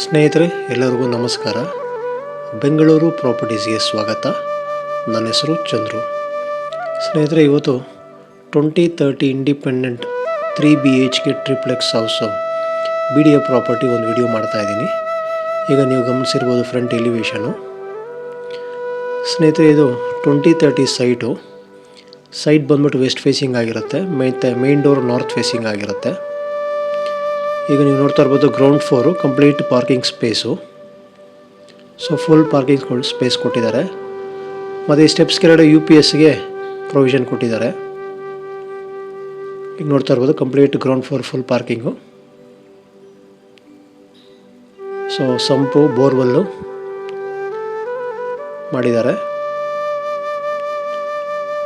ಸ್ನೇಹಿತರೆ, ಎಲ್ಲರಿಗೂ ನಮಸ್ಕಾರ. ಬೆಂಗಳೂರು ಪ್ರಾಪರ್ಟೀಸ್ಗೆ ಸ್ವಾಗತ. ನನ್ನ ಹೆಸರು ಚಂದ್ರು. ಸ್ನೇಹಿತರೆ, ಇವತ್ತು 2030 independent 3 BHK triplex house BDA property ಒಂದು ವಿಡಿಯೋ ಮಾಡ್ತಾಯಿದ್ದೀನಿ. ಈಗ ನೀವು ಗಮನಿಸಿರ್ಬೋದು ಫ್ರಂಟ್ ಎಲಿವೇಷನು. ಸ್ನೇಹಿತರೆ, ಇದು 2030 ಸೈಟ್ ಬಂದ್ಬಿಟ್ಟು ವೆಸ್ಟ್ ಫೇಸಿಂಗ್ ಆಗಿರುತ್ತೆ. ಮೇನ್ ಡೋರ್ ನಾರ್ತ್ ಫೇಸಿಂಗ್ ಆಗಿರುತ್ತೆ. ಈಗ ನೀವು ನೋಡ್ತಾ ಇರ್ಬೋದು ground floor complete parking space. So full parking space ಕೊಟ್ಟಿದ್ದಾರೆ. ಮತ್ತು ಈ ಸ್ಟೆಪ್ಸ್ ಕೆಳಗಡೆ UPSಗೆ ಪ್ರೊವಿಷನ್ ಕೊಟ್ಟಿದ್ದಾರೆ. ಈಗ ನೋಡ್ತಾ ಇರ್ಬೋದು complete ground floor full parking. So sump borewell ಮಾಡಿದ್ದಾರೆ.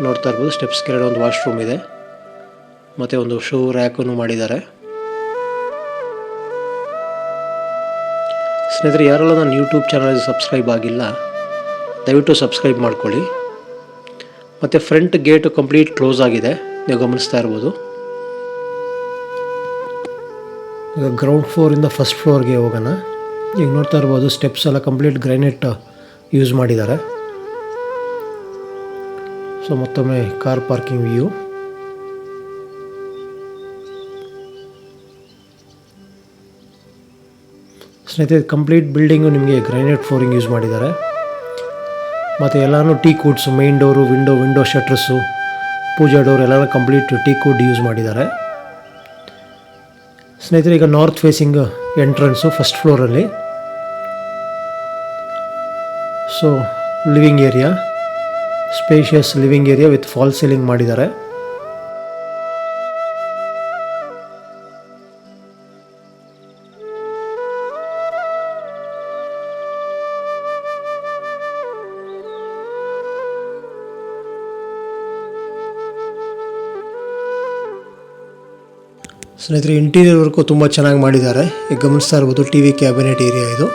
ನೋಡ್ತಾ ಇರ್ಬೋದು ಸ್ಟೆಪ್ಸ್ ಕೆಳಗಡೆ ಒಂದು ವಾಶ್ರೂಮ್ ಇದೆ ಮತ್ತು ಒಂದು ಶೂ ರ್ಯಾಕನ್ನು ಮಾಡಿದ್ದಾರೆ. ಸ್ನೇಹಿತರೆ, ಯಾರೆಲ್ಲ ನನ್ನ ಯೂಟ್ಯೂಬ್ ಚಾನಲ್ಗೆ ಸಬ್ಸ್ಕ್ರೈಬ್ ಆಗಿಲ್ಲ ದಯವಿಟ್ಟು ಸಬ್ಸ್ಕ್ರೈಬ್ ಮಾಡ್ಕೊಳ್ಳಿ. ಮತ್ತು ಫ್ರಂಟ್ ಗೇಟು ಕಂಪ್ಲೀಟ್ ಕ್ಲೋಸ್ ಆಗಿದೆ, ನೀವು ಗಮನಿಸ್ತಾ ಇರ್ಬೋದು. ಈಗ ಗ್ರೌಂಡ್ ಫ್ಲೋರಿಂದ ಫಸ್ಟ್ ಫ್ಲೋರ್ಗೆ ಹೋಗೋಣ. ಈಗ ನೋಡ್ತಾ ಇರ್ಬೋದು ಸ್ಟೆಪ್ಸ್ ಎಲ್ಲ ಕಂಪ್ಲೀಟ್ ಗ್ರಾನೈಟ್ ಯೂಸ್ ಮಾಡಿದ್ದಾರೆ. ಸೊ ಮತ್ತೊಮ್ಮೆ ಕಾರ್ ಪಾರ್ಕಿಂಗ್ ವ್ಯೂ. ಸ್ನೇಹಿತರೆ, ಕಂಪ್ಲೀಟ್ ಬಿಲ್ಡಿಂಗು ನಿಮಗೆ ಗ್ರಾನೈಟ್ ಫ್ಲೋರಿಂಗ್ ಯೂಸ್ ಮಾಡಿದ್ದಾರೆ. ಮತ್ತು ಎಲ್ಲನೂ teak woods, main door, window shutters, puja door ಎಲ್ಲನೂ ಕಂಪ್ಲೀಟ್ ಟೀಕ್ ವುಡ್ ಯೂಸ್ ಮಾಡಿದ್ದಾರೆ. ಸ್ನೇಹಿತರೆ, ಈಗ ನಾರ್ತ್ ಫೇಸಿಂಗ್ ಎಂಟ್ರೆನ್ಸು ಫಸ್ಟ್ ಫ್ಲೋರಲ್ಲಿ. So living area, spacious living area with fall ceiling ಮಾಡಿದ್ದಾರೆ. ಸ್ನೇಹಿತರೆ, ಇಂಟೀರಿಯರ್ ವರ್ಕು ತುಂಬ ಚೆನ್ನಾಗಿ ಮಾಡಿದ್ದಾರೆ. ಈಗ ಗಮನಿಸ್ತಾ ಇರ್ಬೋದು TV ಕ್ಯಾಬಿನೆಟ್ ಏರಿಯಾ ಇದು.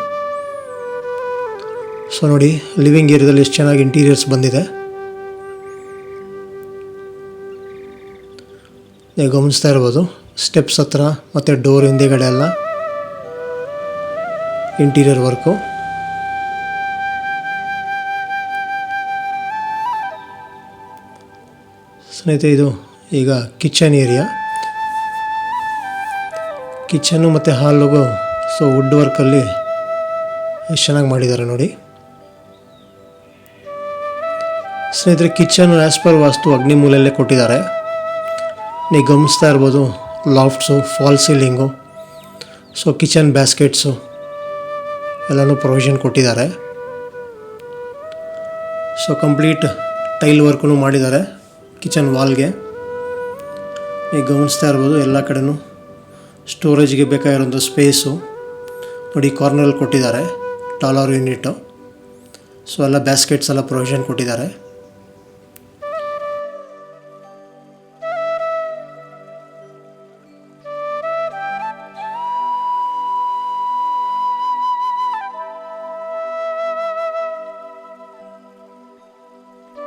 ಸೊ ನೋಡಿ ಲಿವಿಂಗ್ ಏರಿಯಾದಲ್ಲಿ ಎಷ್ಟು ಚೆನ್ನಾಗಿ ಇಂಟೀರಿಯರ್ಸ್ ಬಂದಿದೆ. ನೀವು ಗಮನಿಸ್ತಾ ಇರ್ಬೋದು ಸ್ಟೆಪ್ಸ್ ಹತ್ರ ಮತ್ತು ಡೋರ್ ಹಿಂದೆಗಡೆ ಎಲ್ಲ ಇಂಟೀರಿಯರ್ ವರ್ಕು. ಸ್ನೇಹಿತರೆ, ಇದು ಈಗ ಕಿಚನ್ ಏರಿಯಾ. ಕಿಚನ್ನು ಮತ್ತು ಹಾಲ್ಗೂ ಸೊ ವುಡ್ ವರ್ಕಲ್ಲಿ ಎಷ್ಟು ಚೆನ್ನಾಗಿ ಮಾಡಿದ್ದಾರೆ ನೋಡಿ. ಸ್ನೇಹಿತರೆ, ಕಿಚನ್ ಆ್ಯಸ್ ಪರ್ ವಾಸ್ತು ಅಗ್ನಿಮೂಲೆಯಲ್ಲೇ ಕೊಟ್ಟಿದ್ದಾರೆ. ನೀವು ಗಮನಿಸ್ತಾ ಇರ್ಬೋದು ಲಾಫ್ಟ್ಸು, ಫಾಲ್ ಸೀಲಿಂಗು, ಸೊ ಕಿಚನ್ ಬ್ಯಾಸ್ಕೆಟ್ಸು ಎಲ್ಲನೂ ಪ್ರೊವಿಷನ್ ಕೊಟ್ಟಿದ್ದಾರೆ. ಸೊ ಕಂಪ್ಲೀಟ್ ಟೈಲ್ ವರ್ಕೂ ಮಾಡಿದ್ದಾರೆ ಕಿಚನ್ ವಾಲ್ಗೆ. ನೀವು ಗಮನಿಸ್ತಾ ಇರ್ಬೋದು ಎಲ್ಲ ಕಡೆನೂ ಸ್ಟೋರೇಜ್ಗೆ ಬೇಕಾಗಿರೋಂಥ ಸ್ಪೇಸು ನೋಡಿ ಕಾರ್ನರಲ್ಲಿ ಕೊಟ್ಟಿದ್ದಾರೆ, ಟಾಲರ್ ಯೂನಿಟು. ಸೊ ಎಲ್ಲ ಬ್ಯಾಸ್ಕೆಟ್ಸ್ ಎಲ್ಲ ಪ್ರೊವಿಷನ್ ಕೊಟ್ಟಿದ್ದಾರೆ.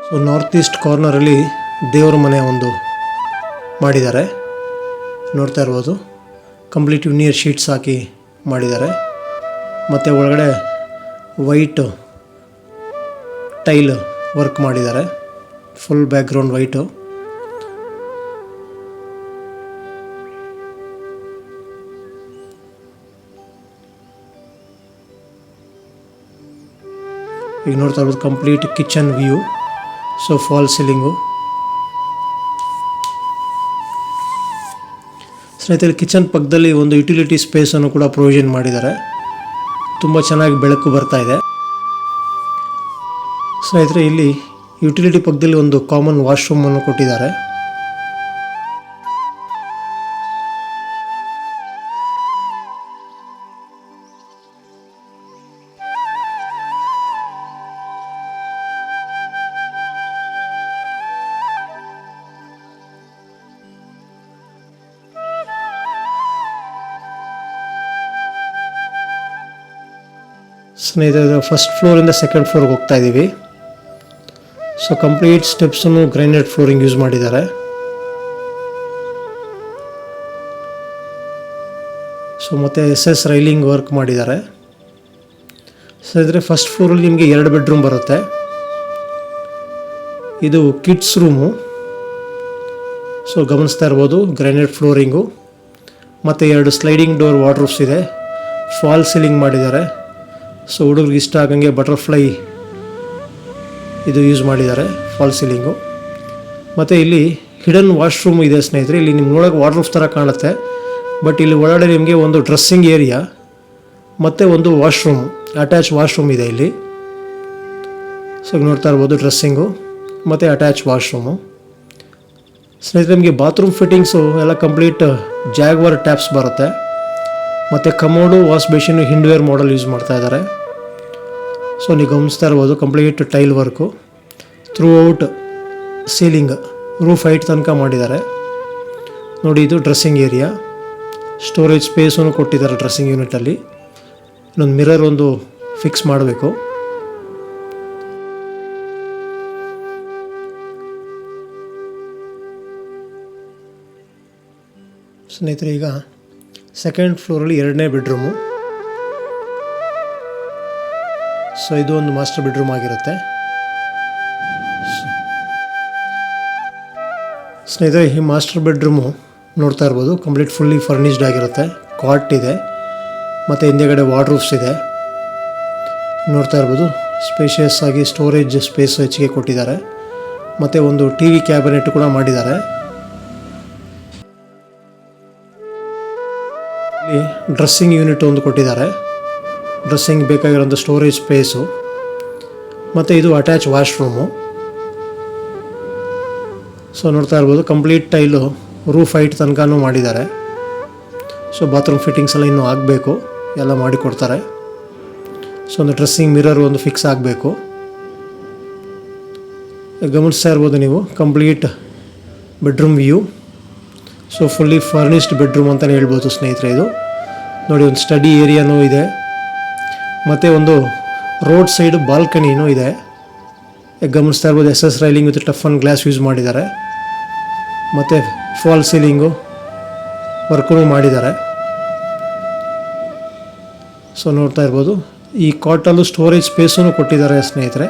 ಸೊ ನಾರ್ತ್ ಈಸ್ಟ್ ಕಾರ್ನರಲ್ಲಿ ದೇವರ ಮನೆ ಒಂದು ಮಾಡಿದ್ದಾರೆ. ನೋಡ್ತಾ ಇರ್ಬೋದು ಕಂಪ್ಲೀಟ್ ಯೂನಿಯರ್ ಶೀಟ್ಸ್ ಹಾಕಿ ಮಾಡಿದ್ದಾರೆ. ಮತ್ತು ಒಳಗಡೆ ವೈಟು ಟೈಲ್ ವರ್ಕ್ ಮಾಡಿದ್ದಾರೆ, ಫುಲ್ ಬ್ಯಾಕ್ಗ್ರೌಂಡ್ ವೈಟು. ಈಗ ನೋಡ್ತಾ ಇರ್ಬೋದು complete kitchen view. So fall ceiling. ಸ್ನೇಹಿತರೆ, ಕಿಚನ್ ಪಕ್ಕದಲ್ಲಿ ಒಂದು ಯುಟಿಲಿಟಿ ಸ್ಪೇಸನ್ನು ಕೂಡ ಪ್ರೊವಿಷನ್ ಮಾಡಿದ್ದಾರೆ. ತುಂಬ ಚೆನ್ನಾಗಿ ಬೆಳಕು ಬರ್ತಾ ಇದೆ. ಸ್ನೇಹಿತರೆ, ಇಲ್ಲಿ ಯುಟಿಲಿಟಿ ಪಕ್ಕದಲ್ಲಿ ಒಂದು ಕಾಮನ್ ವಾಶ್ರೂಮನ್ನು ಕೊಟ್ಟಿದ್ದಾರೆ. ಸ್ನೇಹಿತರೆ, ಫಸ್ಟ್ ಫ್ಲೋರಿಂದ ಸೆಕೆಂಡ್ ಫ್ಲೋರ್ಗೆ ಹೋಗ್ತಾ ಇದ್ದೀವಿ. ಸೊ ಕಂಪ್ಲೀಟ್ ಸ್ಟೆಪ್ಸನ್ನು ಗ್ರಾನೈಟ್ ಫ್ಲೋರಿಂಗ್ ಯೂಸ್ ಮಾಡಿದ್ದಾರೆ. ಸೊ ಮತ್ತು SS ರೈಲಿಂಗ್ ವರ್ಕ್ ಮಾಡಿದ್ದಾರೆ. ಸ್ನೇಹಿತರೆ ಫಸ್ಟ್ ಫ್ಲೋರಲ್ಲಿ ನಿಮಗೆ 2 ಬೆಡ್ರೂಮ್ ಬರುತ್ತೆ. ಇದು ಕಿಡ್ಸ್ ರೂಮು. ಸೊ ಗಮನಿಸ್ತಾ ಇರ್ಬೋದು ಗ್ರಾನೈಟ್ ಫ್ಲೋರಿಂಗು ಮತ್ತು 2 ಸ್ಲೈಡಿಂಗ್ ಡೋರ್ ವಾರ್ಡ್ರೋಬ್ಸ್ ಇದೆ. ಫಾಲ್ ಸೀಲಿಂಗ್ ಮಾಡಿದ್ದಾರೆ. ಸೊ ಹುಡುಗರಿಗೆ ಇಷ್ಟ ಆಗಂಗೆ ಬಟರ್ಫ್ಲೈ ಇದು ಯೂಸ್ ಮಾಡಿದ್ದಾರೆ ಫಾಲ್ ಸೀಲಿಂಗು. ಮತ್ತು ಇಲ್ಲಿ ಹಿಡನ್ ವಾಶ್ರೂಮ್ ಇದೆ ಸ್ನೇಹಿತರೆ. ಇಲ್ಲಿ ನಿಮ್ಗೆ ನೋಡೋಕೆ ವಾರ್ಡ್ರೋಬ್ಸ್ ಥರ ಕಾಣುತ್ತೆ, ಬಟ್ ಇಲ್ಲಿ ಒಳಗಡೆ ನಿಮಗೆ ಒಂದು ಡ್ರೆಸ್ಸಿಂಗ್ ಏರಿಯಾ ಮತ್ತು ಒಂದು ವಾಶ್ರೂಮ್, ಅಟ್ಯಾಚ್ ವಾಶ್ರೂಮ್ ಇದೆ ಇಲ್ಲಿ. ಸೊ ನೋಡ್ತಾ ಇರ್ಬೋದು ಡ್ರೆಸ್ಸಿಂಗು ಮತ್ತು ಅಟ್ಯಾಚ್ ವಾಶ್ರೂಮು. ಸ್ನೇಹಿತರೆ ನಿಮಗೆ ಬಾತ್ರೂಮ್ ಫಿಟ್ಟಿಂಗ್ಸು ಎಲ್ಲ ಕಂಪ್ಲೀಟ್ ಜಾಗ್ವಾರ್ ಟ್ಯಾಪ್ಸ್ ಬರುತ್ತೆ. ಮತ್ತು commode, wash basin, Hindware model use ಮಾಡ್ತಾ ಇದ್ದಾರೆ. ಸೊ ನೀವು ಗಮನಿಸ್ತಾ ಇರ್ಬೋದು complete tile work throughout ceiling roof height ತನಕ ಮಾಡಿದ್ದಾರೆ. ನೋಡಿ ಇದು ಡ್ರೆಸ್ಸಿಂಗ್ ಏರಿಯಾ, ಸ್ಟೋರೇಜ್ ಸ್ಪೇಸನ್ನು ಕೊಟ್ಟಿದ್ದಾರೆ ಡ್ರೆಸ್ಸಿಂಗ್ ಯೂನಿಟಲ್ಲಿ. ಇನ್ನೊಂದು ಮಿರರ್ ಒಂದು ಫಿಕ್ಸ್ ಮಾಡಬೇಕು. ಸ್ನೇಹಿತರೆ ಈಗ ಸೆಕೆಂಡ್ ಫ್ಲೋರಲ್ಲಿ 2ನೇ ಬೆಡ್ರೂಮು. ಸೊ ಇದು ಒಂದು ಮಾಸ್ಟರ್ ಬೆಡ್ರೂಮ್ ಆಗಿರುತ್ತೆ. ಸ್ನೇಹಿತರೆ ಈ ಮಾಸ್ಟರ್ ಬೆಡ್ರೂಮು ನೋಡ್ತಾ ಇರ್ಬೋದು ಕಂಪ್ಲೀಟ್ ಫುಲ್ಲಿ ಫರ್ನಿಷ್ಡ್ ಆಗಿರುತ್ತೆ. ಕಾಟ್ ಇದೆ ಮತ್ತು ಹಿಂದೆಗಡೆ ವಾರ್ಡ್ರೋಬ್ಸ್ ಇದೆ. ನೋಡ್ತಾ ಇರ್ಬೋದು ಸ್ಪೇಷಿಯಸ್ ಆಗಿ ಸ್ಟೋರೇಜ್ ಸ್ಪೇಸ್ ಹೆಚ್ಚಿಗೆ ಕೊಟ್ಟಿದ್ದಾರೆ. ಮತ್ತು ಒಂದು TV ಕ್ಯಾಬಿನೆಟ್ ಕೂಡ ಮಾಡಿದ್ದಾರೆ. ಇಲ್ಲಿ ಡ್ರೆಸ್ಸಿಂಗ್ ಯೂನಿಟ್ ಒಂದು ಕೊಟ್ಟಿದ್ದಾರೆ. ಡ್ರೆಸ್ಸಿಂಗ್ ಬೇಕಾಗಿರೋಂಥ ಸ್ಟೋರೇಜ್ ಸ್ಪೇಸು ಮತ್ತು ಇದು ಅಟ್ಯಾಚ್ ವಾಶ್ರೂಮು. ಸೊ ನೋಡ್ತಾ ಇರ್ಬೋದು ಕಂಪ್ಲೀಟ್ ಟೈಲು ರೂಫ್ ಹೈಟ್ ತನಕನೂ ಮಾಡಿದ್ದಾರೆ. ಸೊ ಬಾತ್ರೂಮ್ ಫಿಟ್ಟಿಂಗ್ಸ್ ಎಲ್ಲ ಇನ್ನೂ ಆಗಬೇಕು, ಎಲ್ಲ ಮಾಡಿಕೊಡ್ತಾರೆ. ಸೊ ಒಂದು ಡ್ರೆಸ್ಸಿಂಗ್ ಮಿರರ್ ಒಂದು ಫಿಕ್ಸ್ ಆಗಬೇಕು. ಗಮನಿಸ್ತಾ ಇರ್ಬೋದು ನೀವು complete bedroom view. So fully furnished bedroom ಅಂತಲೇ ಹೇಳ್ಬೋದು ಸ್ನೇಹಿತರೆ. ಇದು ನೋಡಿ ಒಂದು ಸ್ಟಡಿ ಏರಿಯಾನೂ ಇದೆ ಮತ್ತು ಒಂದು ರೋಡ್ ಸೈಡ್ ಬಾಲ್ಕನಿನೂ ಇದೆ. ಗಮನಿಸ್ತಾ ಇರ್ಬೋದು SS railing with tough and glass use ಮಾಡಿದ್ದಾರೆ. ಮತ್ತು ಫಾಲ್ ಸೀಲಿಂಗು ವರ್ಕೂ ಮಾಡಿದ್ದಾರೆ. ಸೊ ನೋಡ್ತಾ ಇರ್ಬೋದು ಈ ಕಾಟಲ್ಲೂ ಸ್ಟೋರೇಜ್ ಸ್ಪೇಸೂ ಕೊಟ್ಟಿದ್ದಾರೆ ಸ್ನೇಹಿತರೆ.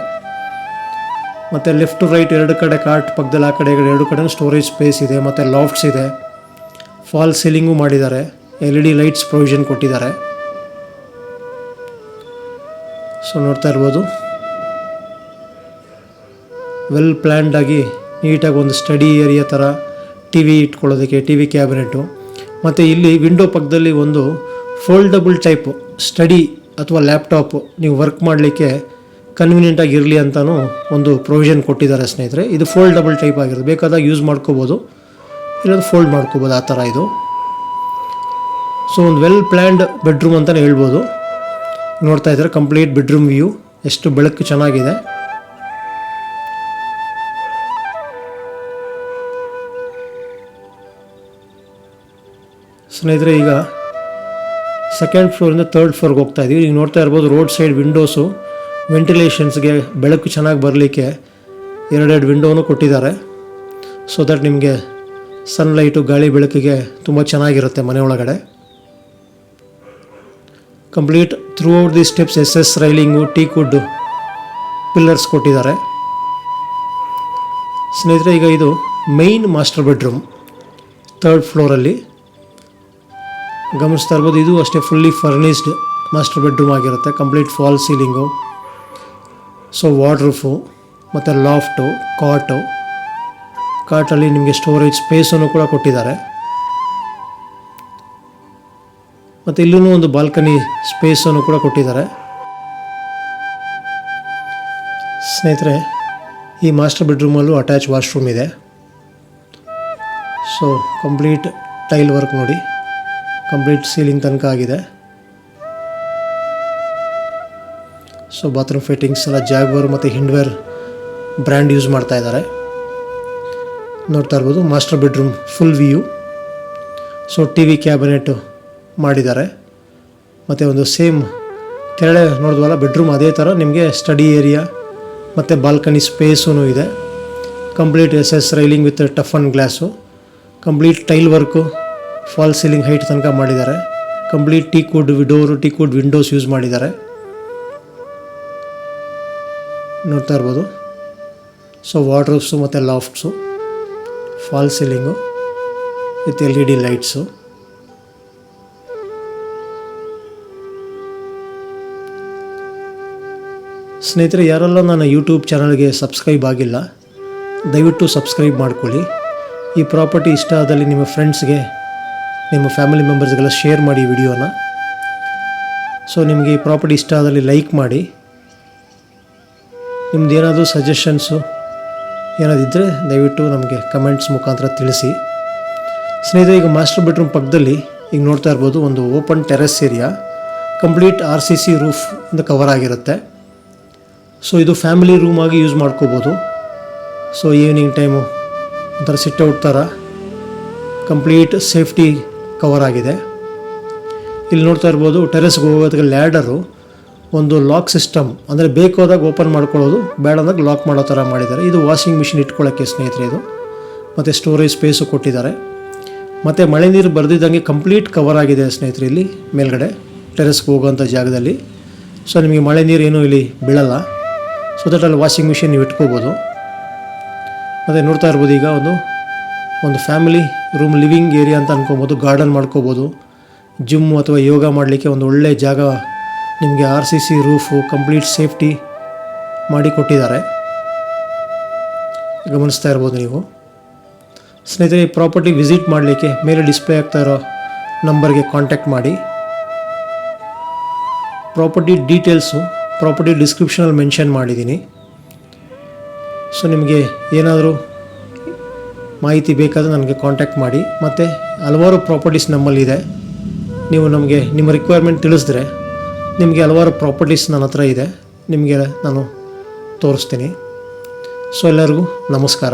ಮತ್ತು ಲೆಫ್ಟ್ ಟು ರೈಟ್ 2 ಕಡೆ ಕಾಟ್ ಪಕ್ಕದಲ್ಲಿ ಆ ಕಡೆ 2 ಕಡೆ ಸ್ಟೋರೇಜ್ ಸ್ಪೇಸ್ ಇದೆ. ಮತ್ತು ಲಾಫ್ಟ್ಸ್ ಇದೆ. ಫಾಲ್ ಸೀಲಿಂಗು ಮಾಡಿದ್ದಾರೆ. LED ಲೈಟ್ಸ್ ಪ್ರೊವಿಷನ್ ಕೊಟ್ಟಿದ್ದಾರೆ. ಸೊ ನೋಡ್ತಾ ಇರ್ಬೋದು ವೆಲ್ ಪ್ಲ್ಯಾನ್ಡ್ ಆಗಿ ನೀಟಾಗಿ ಒಂದು ಸ್ಟಡಿ ಏರಿಯಾ ಥರ TV ಇಟ್ಕೊಳ್ಳೋದಕ್ಕೆ TV ಕ್ಯಾಬಿನೆಟು. ಮತ್ತು ಇಲ್ಲಿ ವಿಂಡೋ ಪಕ್ಕದಲ್ಲಿ ಒಂದು ಫೋಲ್ಡಬಲ್ ಟೈಪ್ ಸ್ಟಡಿ ಅಥವಾ ಲ್ಯಾಪ್ಟಾಪ್ ನೀವು ವರ್ಕ್ ಮಾಡಲಿಕ್ಕೆ ಕನ್ವೀನಿಯೆಂಟ್ ಆಗಿರಲಿ ಅಂತಲೂ ಒಂದು ಪ್ರೊವಿಷನ್ ಕೊಟ್ಟಿದ್ದಾರೆ ಸ್ನೇಹಿತರೆ. ಇದು ಫೋಲ್ಡಬಲ್ ಟೈಪ್ ಆಗಿರುತ್ತೆ, ಬೇಕಾದಾಗ ಯೂಸ್ ಮಾಡ್ಕೋಬೋದು, ಇಲ್ಲೊಂದು ಫೋಲ್ಡ್ ಮಾಡ್ಕೋಬೋದು ಆ ಥರ ಇದು. ಸೊ ಒಂದು ವೆಲ್ ಪ್ಲ್ಯಾನ್ಡ್ ಬೆಡ್ರೂಮ್ ಅಂತಲೇ ಹೇಳ್ಬೋದು. ನೋಡ್ತಾ ಇದ್ದಾರೆ ಕಂಪ್ಲೀಟ್ ಬೆಡ್ರೂಮ್ ವ್ಯೂ, ಎಷ್ಟು ಬೆಳಕು ಚೆನ್ನಾಗಿದೆ. ಸ್ನೇಹಿತರೆ ಈಗ ಸೆಕೆಂಡ್ ಫ್ಲೋರಿಂದ 3rd ಫ್ಲೋರ್ಗೆ ಹೋಗ್ತಾ ಇದ್ದೀವಿ. ಈಗ ನೋಡ್ತಾ ಇರ್ಬೋದು ರೋಡ್ ಸೈಡ್ ವಿಂಡೋಸು ವೆಂಟಿಲೇಷನ್ಸ್ಗೆ ಬೆಳಕು ಚೆನ್ನಾಗಿ ಬರಲಿಕ್ಕೆ 2 ವಿಂಡೋನು ಕೊಟ್ಟಿದ್ದಾರೆ. ಸೊ ದಟ್ ನಿಮಗೆ ಸನ್ಲೈಟು ಗಾಳಿ ಬೆಳಕಿಗೆ ತುಂಬ ಚೆನ್ನಾಗಿರುತ್ತೆ ಮನೆ ಒಳಗಡೆ. Complete throughout the steps SS railing teakwood pillars ಕೊಟ್ಟಿದ್ದಾರೆ. ಸ್ನೇಹಿತರೆ ಈಗ ಇದು ಮೈನ್ ಮಾಸ್ಟರ್ ಬೆಡ್ರೂಮ್ 3rd ಫ್ಲೋರಲ್ಲಿ. ಗಮನಿಸ್ತಾ ಇರ್ಬೋದು ಇದು ಅಷ್ಟೇ ಫುಲ್ಲಿ ಫರ್ನಿಷ್ಡ್ ಮಾಸ್ಟರ್ ಬೆಡ್ರೂಮ್ ಆಗಿರುತ್ತೆ. ಕಂಪ್ಲೀಟ್ ಫಾಲ್ ಸೀಲಿಂಗು, ಸೊ ವಾರ್ಡ್ರೂಫು ಮತ್ತು ಲಾಫ್ಟು, ಕಾಟಲ್ಲಿ ನಿಮಗೆ ಸ್ಟೋರೇಜ್ ಸ್ಪೇಸನ್ನು ಕೂಡ ಕೊಟ್ಟಿದ್ದಾರೆ. ಮತ್ತು ಇಲ್ಲೂ ಒಂದು ಬಾಲ್ಕನಿ ಸ್ಪೇಸನ್ನು ಕೂಡ ಕೊಟ್ಟಿದ್ದಾರೆ. ಸ್ನೇಹಿತರೆ ಈ ಮಾಸ್ಟರ್ ಬೆಡ್ರೂಮಲ್ಲೂ ಅಟ್ಯಾಚ್ ವಾಶ್ರೂಮ್ ಇದೆ. ಸೊ ಕಂಪ್ಲೀಟ್ ಟೈಲ್ ವರ್ಕ್ ನೋಡಿ, ಕಂಪ್ಲೀಟ್ ಸೀಲಿಂಗ್ ತನಕ ಆಗಿದೆ. ಸೊ ಬಾತ್ರೂಮ್ ಫಿಟ್ಟಿಂಗ್ಸ್ ಎಲ್ಲ ಜಾಗ್ವಾರ್ ಮತ್ತು ಹಿಂಡ್ವೇರ್ ಬ್ರ್ಯಾಂಡ್ ಯೂಸ್ ಮಾಡ್ತಾ ಇದ್ದಾರೆ. ನೋಡ್ತಾ ಇರ್ಬೋದು master bedroom full view. So TV cabinet ಮಾಡಿದ್ದಾರೆ. ಮತ್ತು ಒಂದು ಸೇಮ್ ಕೆಳಗಡೆ ನೋಡಿದ್ವಲ್ಲ ಬೆಡ್ರೂಮ್ ಅದೇ ಥರ ನಿಮಗೆ ಸ್ಟಡಿ ಏರಿಯಾ ಮತ್ತು ಬಾಲ್ಕನಿ ಸ್ಪೇಸೂ ಇದೆ. Complete SS railing with tough and glass, complete tile work, fall ceiling height ತನಕ ಮಾಡಿದ್ದಾರೆ. ಕಂಪ್ಲೀಟ್ ಟೀಕ್ವುಡ್ ವಿಂಡೋಸ್ ಯೂಸ್ ಮಾಡಿದ್ದಾರೆ. ನೋಡ್ತಾ ಇರ್ಬೋದು. ಸೊ ವಾರ್ಡ್ರೋಬ್ಸು ಮತ್ತು lofts, fall ceiling with LED lights. ಸ್ನೇಹಿತರೆ, ಯಾರೆಲ್ಲ ನನ್ನ ಯೂಟ್ಯೂಬ್ ಚಾನಲ್ಗೆ ಸಬ್ಸ್ಕ್ರೈಬ್ ಆಗಿಲ್ಲ, ದಯವಿಟ್ಟು ಸಬ್ಸ್ಕ್ರೈಬ್ ಮಾಡ್ಕೊಳ್ಳಿ. ಈ ಪ್ರಾಪರ್ಟಿ ಇಷ್ಟ ಆದಲ್ಲಿ ನಿಮ್ಮ ಫ್ರೆಂಡ್ಸ್ಗೆ, ನಿಮ್ಮ ಫ್ಯಾಮಿಲಿ ಮೆಂಬರ್ಸ್ಗೆಲ್ಲ ಶೇರ್ ಮಾಡಿ ವಿಡಿಯೋನ. ಸೊ ನಿಮಗೆ ಈ ಪ್ರಾಪರ್ಟಿ ಇಷ್ಟ ಆದಲ್ಲಿ ಲೈಕ್ ಮಾಡಿ. ನಿಮ್ದು ಏನಾದರೂ ಸಜೆಷನ್ಸು ಏನಾದಿದ್ದರೆ ದಯವಿಟ್ಟು ನಮಗೆ ಕಮೆಂಟ್ಸ್ ಮುಖಾಂತರ ತಿಳಿಸಿ. ಸ್ನೇಹಿತರೆ, ಈಗ ಮಾಸ್ಟರ್ ಬೆಡ್ರೂಮ್ ಪಕ್ಕದಲ್ಲಿ ಈಗ ನೋಡ್ತಾ ಇರ್ಬೋದು ಒಂದು open terrace area, complete RCC roof ಇಂದ ಕವರ್ ಆಗಿರುತ್ತೆ. ಸೊ ಇದು ಫ್ಯಾಮಿಲಿ ರೂಮಾಗಿ ಯೂಸ್ ಮಾಡ್ಕೋಬೋದು. ಸೊ ಈವ್ನಿಂಗ್ ಟೈಮು ಒಂಥರ ಸಿಟ್ಔಟ್ ಥರ ಕಂಪ್ಲೀಟ್ ಸೇಫ್ಟಿ ಕವರ್ ಆಗಿದೆ. ಇಲ್ಲಿ ನೋಡ್ತಾ ಇರ್ಬೋದು ಟೆರೆಸ್ಗೆ ಹೋಗೋದಕ್ಕೆ ಲ್ಯಾಡರು ಒಂದು ಲಾಕ್ ಸಿಸ್ಟಮ್, ಅಂದರೆ ಬೇಕಾದಾಗ ಓಪನ್ ಮಾಡ್ಕೊಳ್ಳೋದು, ಬೇಡಂದಾಗ ಲಾಕ್ ಮಾಡೋ ಥರ ಮಾಡಿದ್ದಾರೆ. ಇದು ವಾಷಿಂಗ್ ಮಿಷಿನ್ ಇಟ್ಕೊಳ್ಳೋಕ್ಕೆ ಸ್ನೇಹಿತರೆ ಇದು, ಮತ್ತು ಸ್ಟೋರೇಜ್ ಸ್ಪೇಸು ಕೊಟ್ಟಿದ್ದಾರೆ. ಮತ್ತು ಮಳೆ ನೀರು ಬರೆದಿದ್ದಂಗೆ ಕಂಪ್ಲೀಟ್ ಕವರ್ ಆಗಿದೆ ಸ್ನೇಹಿತರೆ ಇಲ್ಲಿ ಮೇಲ್ಗಡೆ ಟೆರೆಸ್ಗೆ ಹೋಗೋವಂಥ ಜಾಗದಲ್ಲಿ. ಸೊ ನಿಮಗೆ ಮಳೆ ನೀರು ಏನೂ ಇಲ್ಲಿ ಬೀಳಲ್ಲ. ಸೊ ದಟ್ ಅಲ್ಲಿ ವಾಷಿಂಗ್ ಮಿಷಿನ್ ನೀವು ಇಟ್ಕೋಬೋದು. ಮತ್ತು ನೋಡ್ತಾ ಇರ್ಬೋದು ಈಗ ಒಂದು ಫ್ಯಾಮಿಲಿ ರೂಮ್ ಲಿವಿಂಗ್ ಏರಿಯಾ ಅಂತ ಅನ್ಕೋಬೋದು. ಗಾರ್ಡನ್ ಮಾಡ್ಕೋಬೋದು, ಜಿಮ್ ಅಥವಾ ಯೋಗ ಮಾಡಲಿಕ್ಕೆ ಒಂದು ಒಳ್ಳೆಯ ಜಾಗ ನಿಮಗೆ RCC ರೂಫು ಕಂಪ್ಲೀಟ್ ಸೇಫ್ಟಿ ಮಾಡಿ ಕೊಟ್ಟಿದ್ದಾರೆ, ಗಮನಿಸ್ತಾ ಇರ್ಬೋದು ನೀವು. ಸ್ನೇಹಿತರೆ, ಈ ಪ್ರಾಪರ್ಟಿ ವಿಸಿಟ್ ಮಾಡಲಿಕ್ಕೆ ಮೇಲೆ ಡಿಸ್ಪ್ಲೇ ಆಗ್ತಾ ಇರೋ ನಂಬರ್ಗೆ ಕಾಂಟ್ಯಾಕ್ಟ್ ಮಾಡಿ. ಪ್ರಾಪರ್ಟಿ ಡೀಟೇಲ್ಸು ಪ್ರಾಪರ್ಟಿ ಡಿಸ್ಕ್ರಿಪ್ಷನಲ್ಲಿ ಮೆನ್ಷನ್ ಮಾಡಿದ್ದೀನಿ. ಸೊ ನಿಮಗೆ ಏನಾದರೂ ಮಾಹಿತಿ ಬೇಕಾದರೆ ನನಗೆ ಕಾಂಟ್ಯಾಕ್ಟ್ ಮಾಡಿ. ಮತ್ತು ಹಲವಾರು ಪ್ರಾಪರ್ಟೀಸ್ ನಮ್ಮಲ್ಲಿದೆ. ನೀವು ನಮಗೆ ನಿಮ್ಮ ರಿಕ್ವೈರ್ಮೆಂಟ್ ತಿಳಿಸಿದ್ರೆ ನಿಮಗೆ ಹಲವಾರು ಪ್ರಾಪರ್ಟೀಸ್ ನನ್ನ ಹತ್ರ ಇದೆ, ನಿಮಗೆ ನಾನು ತೋರಿಸ್ತೀನಿ. ಸೊ ಎಲ್ಲರಿಗೂ ನಮಸ್ಕಾರ.